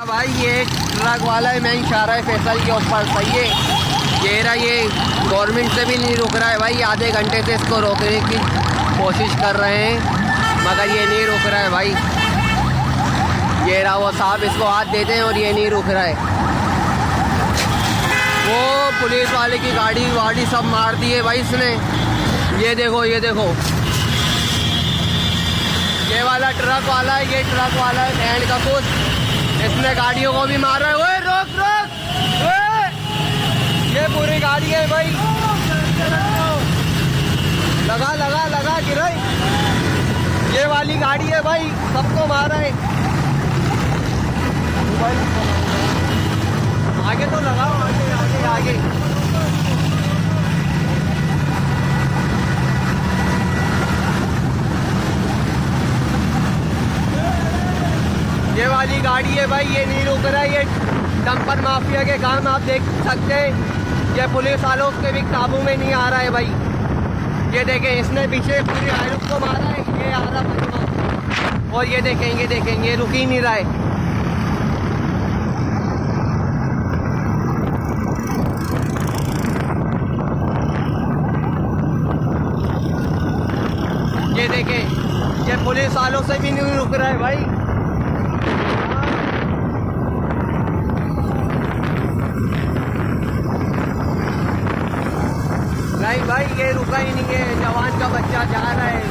भाई ये ट्रक वाला है, मैं इशारा है फैसल के ऊपर, सही है। ये रहा, ये गवर्नमेंट से भी नहीं रुक रहा है भाई। आधे घंटे से इसको रोकने की कोशिश कर रहे हैं मगर ये नहीं रुक रहा है भाई। ये रहा वो साहब, इसको हाथ देते हैं और ये नहीं रुक रहा है। वो पुलिस वाले की गाड़ी वाड़ी सब मार दी है भाई इसने। ये देखो, ये देखो, ये वाला ट्रक वाला है, ये ट्रक वाला है बैंड का कुछ, इसने गाड़ियों को भी मारा है। ओए रोक रोक, ओए ये पूरी गाड़ी है भाई, लगा लगा लगा गिराई। ये वाली गाड़ी है भाई, सबको मारा है। आगे तो लगाओ, आगे आगे आगे। ये वाली गाड़ी है भाई, ये नहीं रुक रहा है। ये डंपर माफिया के काम आप देख सकते हैं। ये पुलिस वालों के भी काबू में नहीं आ रहा है भाई। ये देखें, इसने पीछे पूरी हाईरुफ को मारा है, ये आ रहा है। और ये देखें, ये देखें, ये रुक ही नहीं रहा है। ये देखें, ये पुलिस वालों से भी नहीं रुक रहा है भाई। नहीं भाई, ये रुका ही नहीं है। जवान का बच्चा जा रहा है।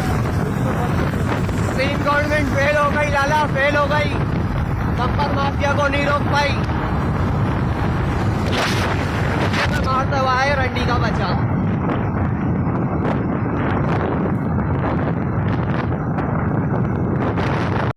तीन गवर्नमेंट फेल हो गई, लाला फेल हो गई। डंपर माफिया को नहीं रोक पाई। मारता हुआ है रंडी का बच्चा।